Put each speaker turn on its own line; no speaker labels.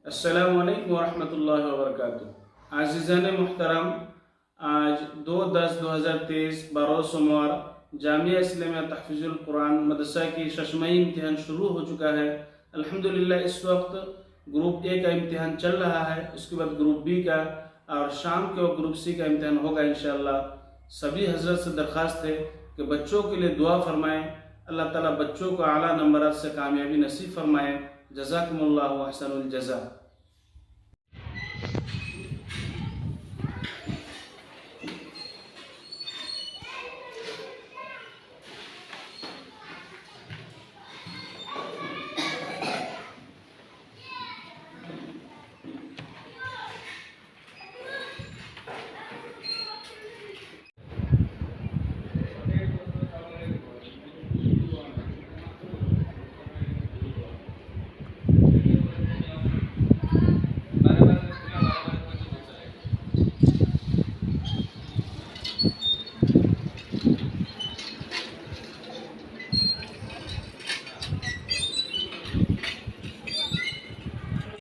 अस्सलामु अलैकुम वरहमतुल्लाहि वबरकातुहू। आज़ीज़ान मुहतरम, आज 2/10/2023 बरोज़ सोमवार जामिया इस्लामिया तहफ़ीज़ुल कुरान मदरसा की शशमई इम्तिहान शुरू हो चुका है। अल्हम्दुलिल्लाह इस वक्त ग्रुप ए का इम्तिहान चल रहा है, उसके बाद ग्रुप बी का और शाम के वक्त ग्रुप सी का इम्तिहान होगा इंशाअल्लाह। सभी हजरत से दरख्वास्त है कि बच्चों के लिए दुआ फरमाएँ, अल्लाह ताला बच्चों को आला नंबरात से कामयाबी नसीब फरमाएँ। जज़ाकुमुल्लाहु अहसनुल जज़ा।